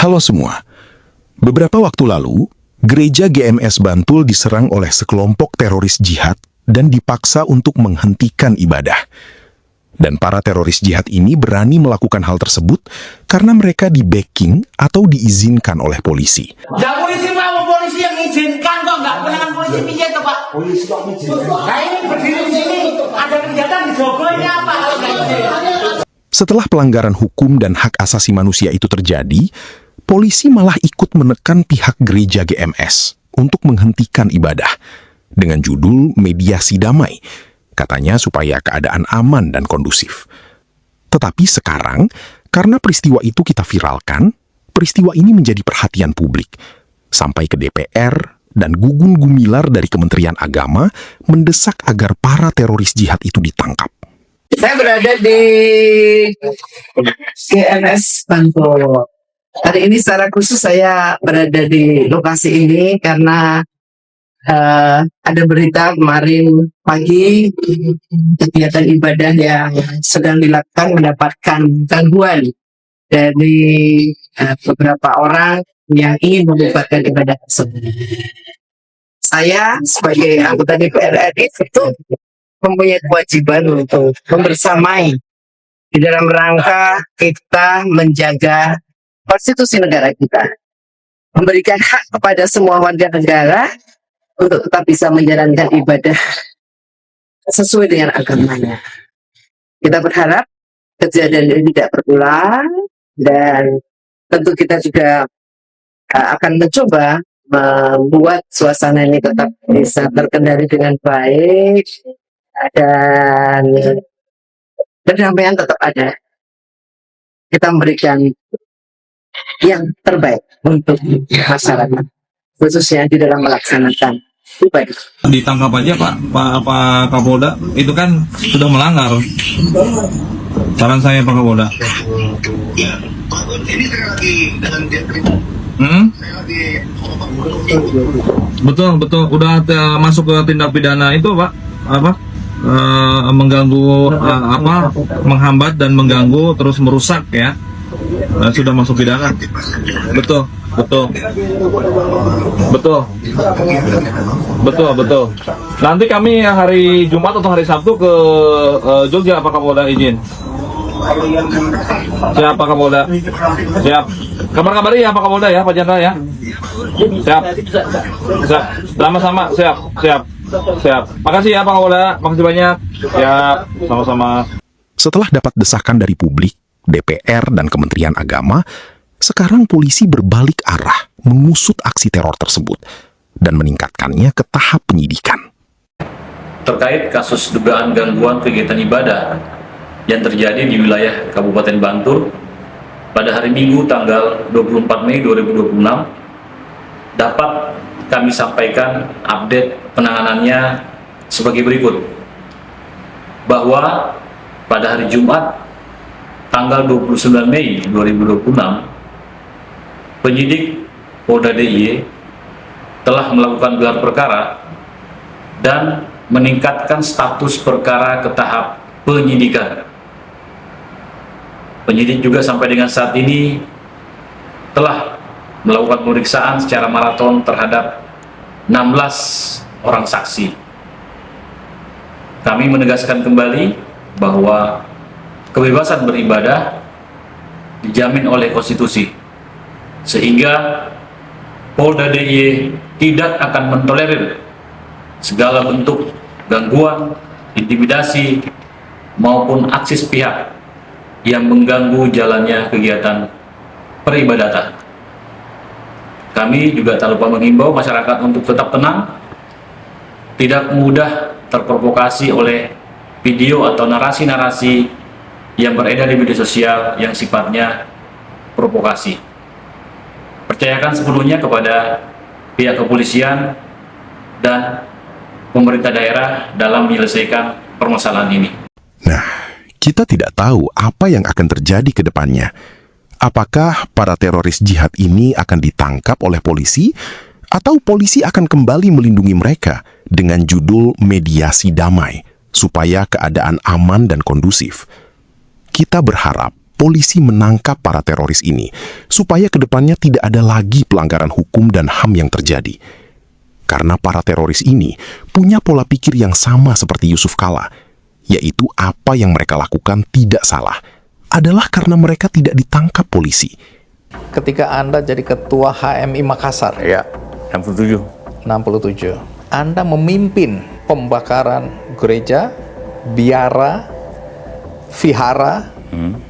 Halo semua. Beberapa waktu lalu, gereja GMS Bantul diserang oleh sekelompok teroris jihad dan dipaksa untuk menghentikan ibadah. Dan para teroris jihad ini berani melakukan hal tersebut karena mereka di-backing atau diizinkan oleh polisi. Nah, polisi mau polisi yang izinkan kok, nggak penangan polisi pijet tuh Pak. Polisi kok izin. Nah ini berdiri di sini, ada kegiatan di Jogonya apa kalau nggak izin? Setelah pelanggaran hukum dan hak asasi manusia itu terjadi, polisi malah ikut menekan pihak gereja GMS untuk menghentikan ibadah dengan judul mediasi damai. Katanya supaya keadaan aman dan kondusif. Tetapi sekarang, karena peristiwa itu kita viralkan, peristiwa ini menjadi perhatian publik. Sampai ke DPR dan Gugun Gumilar dari Kementerian Agama mendesak agar para teroris jihad itu ditangkap. Saya berada di GMS Bantul. Hari ini secara khusus saya berada di lokasi ini karena ada berita kemarin pagi kegiatan ibadah yang sedang dilakukan mendapatkan gangguan dari beberapa orang yang ingin membubarkan ibadah tersebut. Saya sebagai anggota DPR RI tentu mempunyai kewajiban untuk membersamai di dalam rangka kita menjaga konstitusi negara kita, memberikan hak kepada semua warga negara untuk tetap bisa menjalankan ibadah sesuai dengan agamanya. Kita berharap kejadian ini tidak berulang dan tentu kita juga akan mencoba membuat suasana ini tetap bisa terkendali dengan baik dan perdamaian tetap ada. Kita memberikan yang terbaik untuk masyarakat, khususnya di dalam melaksanakan ibadah. Ditangkap aja Pak Kapolda, itu kan sudah melanggar. Saran saya Pak Kapolda. Ini saya lagi dengan dia saya lagi Betul, udah masuk ke tindak pidana itu Pak, mengganggu, menghambat dan mengganggu terus merusak ya. Sudah masuk pidana. Betul. Nanti kami hari Jumat atau hari Sabtu ke Jogja, Pak Kapolda izin. Siap Pak Kapolda. Siap. Kabar-kabari ya Pak Kapolda ya, Pak Jenderal ya. Siap. Sama-sama, siap. Makasih ya Pak Kapolda, makasih banyak. Siap, sama-sama. Setelah dapat desakan dari publik, DPR dan Kementerian Agama, sekarang polisi berbalik arah mengusut aksi teror tersebut dan meningkatkannya ke tahap penyidikan. Terkait kasus dugaan gangguan kegiatan ibadah yang terjadi di wilayah Kabupaten Bantul pada hari Minggu tanggal 24 Mei 2026 dapat kami sampaikan update penanganannya sebagai berikut. Bahwa pada hari Jumat tanggal 29 Mei 2026 penyidik Polda DIY telah melakukan gelar perkara dan meningkatkan status perkara ke tahap penyidikan. Penyidik juga sampai dengan saat ini telah melakukan pemeriksaan secara maraton terhadap 16 orang saksi. Kami menegaskan kembali bahwa kebebasan beribadah dijamin oleh konstitusi, sehingga Polda DIY tidak akan mentolerir segala bentuk gangguan, intimidasi, maupun aksi pihak yang mengganggu jalannya kegiatan peribadatan. Kami juga tak lupa menghimbau masyarakat untuk tetap tenang, tidak mudah terprovokasi oleh video atau narasi-narasi yang beredar di media sosial yang sifatnya provokasi. Percayakan sepenuhnya kepada pihak kepolisian dan pemerintah daerah dalam menyelesaikan permasalahan ini. Nah, kita tidak tahu apa yang akan terjadi ke depannya. Apakah para teroris jihad ini akan ditangkap oleh polisi, atau polisi akan kembali melindungi mereka dengan judul mediasi damai, supaya keadaan aman dan kondusif. Kita berharap polisi menangkap para teroris ini supaya kedepannya tidak ada lagi pelanggaran hukum dan HAM yang terjadi. Karena para teroris ini punya pola pikir yang sama seperti Yusuf Kala, yaitu apa yang mereka lakukan tidak salah, adalah karena mereka tidak ditangkap polisi. Ketika Anda jadi ketua HMI Makassar, Ya, 67. 67, Anda memimpin pembakaran gereja, biara, vihara,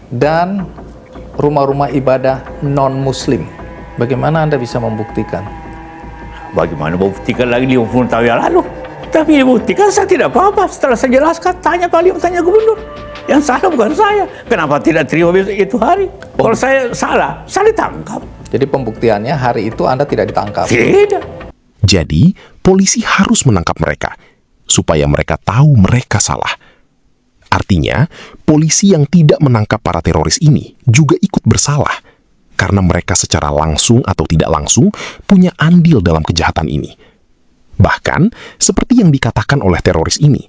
dan rumah-rumah ibadah non-muslim. Bagaimana Anda bisa membuktikan? Bagaimana buktikan lagi 50 tahun yang lalu? Tapi dibuktikan saya tidak apa-apa. Setelah saya jelaskan, tanya Pak Liam, tanya gubernur. Yang salah bukan saya. Kenapa tidak terima besok itu hari? Kalau saya salah, saya ditangkap. Jadi pembuktiannya hari itu Anda tidak ditangkap. Tidak. Jadi, polisi harus menangkap mereka supaya mereka tahu mereka salah. Artinya, polisi yang tidak menangkap para teroris ini juga ikut bersalah karena mereka secara langsung atau tidak langsung punya andil dalam kejahatan ini. Bahkan, seperti yang dikatakan oleh teroris ini,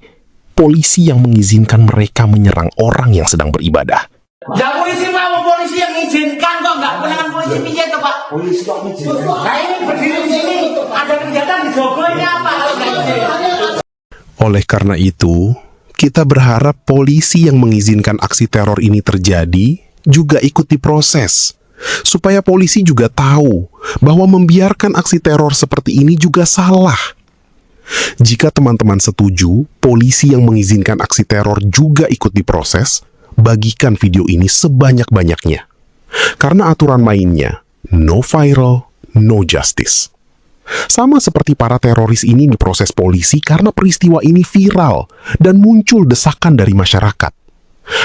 polisi yang mengizinkan mereka menyerang orang yang sedang beribadah. Nah, polisi mau polisi yang izinkan kok, nggak kewenangan polisi pijet tuh Pak. Polisi kok izinkan. Nah ini berdiri di sini ada kegiatan di Jogonya apa kalau nggak izin? Oleh karena itu, kita berharap polisi yang mengizinkan aksi teror ini terjadi juga ikut diproses, supaya polisi juga tahu bahwa membiarkan aksi teror seperti ini juga salah. Jika teman-teman setuju, polisi yang mengizinkan aksi teror juga ikut diproses, bagikan video ini sebanyak-banyaknya. Karena aturan mainnya, no viral, no justice. Sama seperti para teroris ini diproses polisi karena peristiwa ini viral dan muncul desakan dari masyarakat.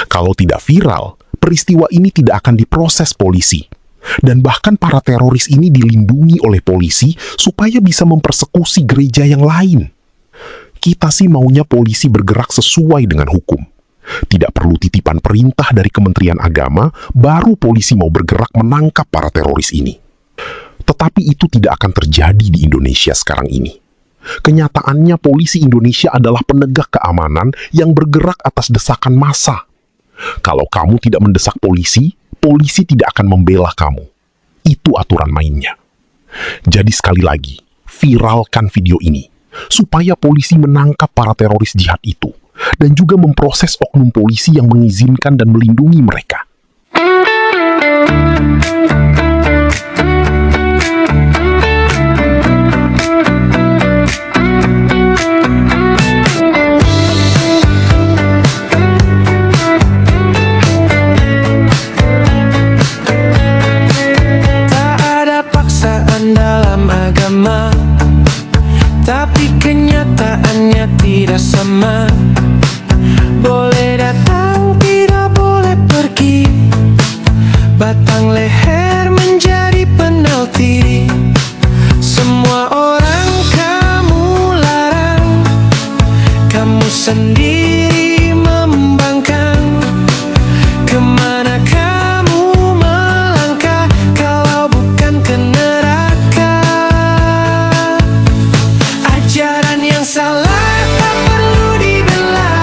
Kalau tidak viral, peristiwa ini tidak akan diproses polisi. Dan bahkan para teroris ini dilindungi oleh polisi supaya bisa mempersekusi gereja yang lain. Kita sih maunya polisi bergerak sesuai dengan hukum. Tidak perlu titipan perintah dari Kementerian Agama, baru polisi mau bergerak menangkap para teroris ini. Tetapi itu tidak akan terjadi di Indonesia sekarang ini. Kenyataannya polisi Indonesia adalah penegak keamanan yang bergerak atas desakan massa. Kalau kamu tidak mendesak polisi, polisi tidak akan membela kamu. Itu aturan mainnya. Jadi sekali lagi, viralkan video ini, supaya polisi menangkap para teroris jihad itu, dan juga memproses oknum polisi yang mengizinkan dan melindungi mereka. Tak ada paksaan dalam agama, tapi kenyataannya tidak sama. Boleh datang, tidak boleh pergi. Batang leher menjadi penalti. Semua orang kamu larang, kamu sendiri membangkang. Kemana kamu melangkah kalau bukan ke neraka? Ajaran yang salah tak perlu dibela,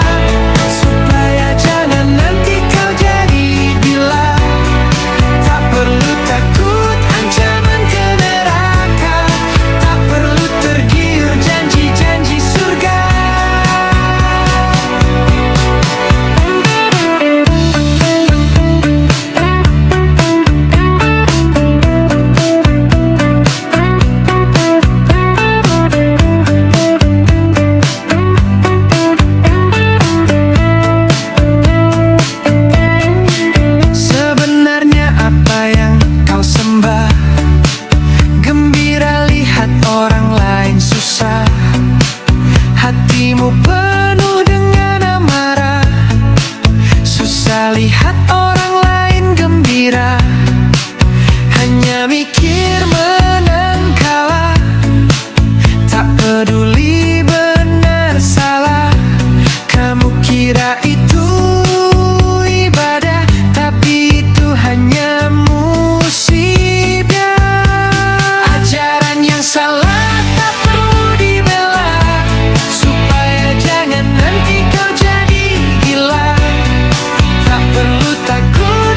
supaya jangan nanti kau jadi gila. Tak perlu takut ancaman ke neraka, tak perlu tergiur janji-janji surga. Sebenarnya apa yang kau sembah? Gembira lihat orang lain susah, hatimu penuh dengan amarah. Susah lihat orang lain gembira, hanya mikir menang kalah. Tak peduli benar salah, kamu kira itu ibadah, tapi itu hanya musibah. Ajaran yang salah tak perlu dibela, supaya jangan nanti kau jadi gila. Tak perlu takut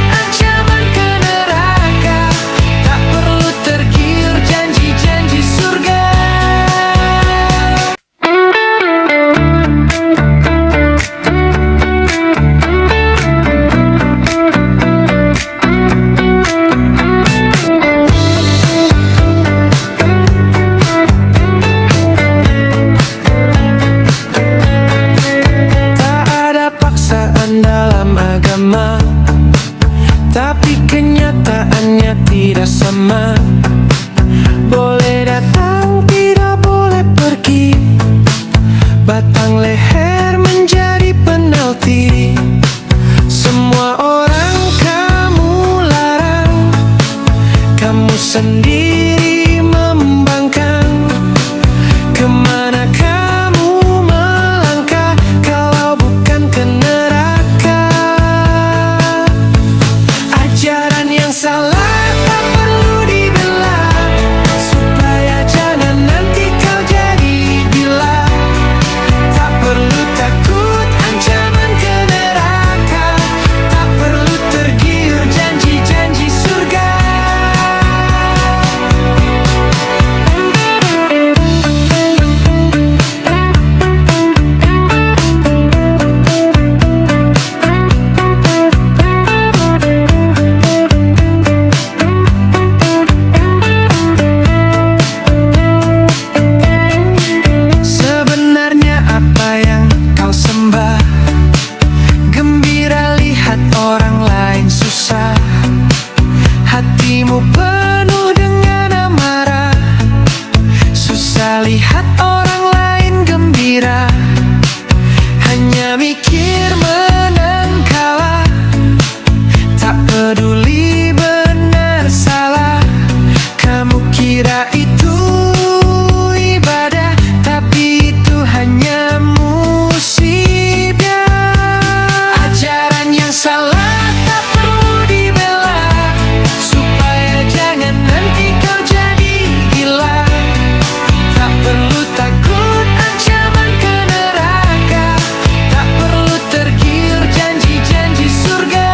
kita sama. Boleh datang, tidak boleh pergi. Batang leher menjadi penalti. Semua orang kamu larang, kamu sendiri membangkang. Kemana kamu melangkah kalau bukan ke neraka? Ajaran yang salah tak perlu dibela, supaya jangan nanti kau jadi gila. Tak perlu takut ancaman ke neraka, tak perlu tergiur janji-janji surga. Sebenarnya apa yang kau sembah? Gembira lihat orang lain susah, hatimu penuh dengan amarah. Susah lihat orang lain gembira, hanya mikir menang kalah. Tak peduli benar salah, kamu kira itu ibadah, tapi itu hanya musibah. Ajaran yang salah tak perlu dibela, supaya jangan nanti kau jadi gila. Tak perlu takut ancaman ke neraka, tak perlu tergiur janji-janji surga.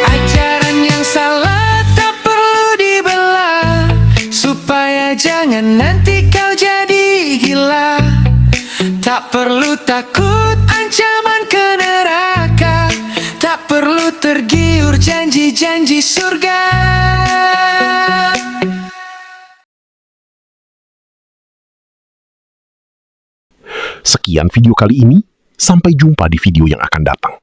Ajaran yang salah tak perlu dibela, supaya jangan nanti kau jadi gila. Tak perlu takut ancaman ke neraka, tak perlu tergiur janji-janji surga. Sekian video kali ini, sampai jumpa di video yang akan datang.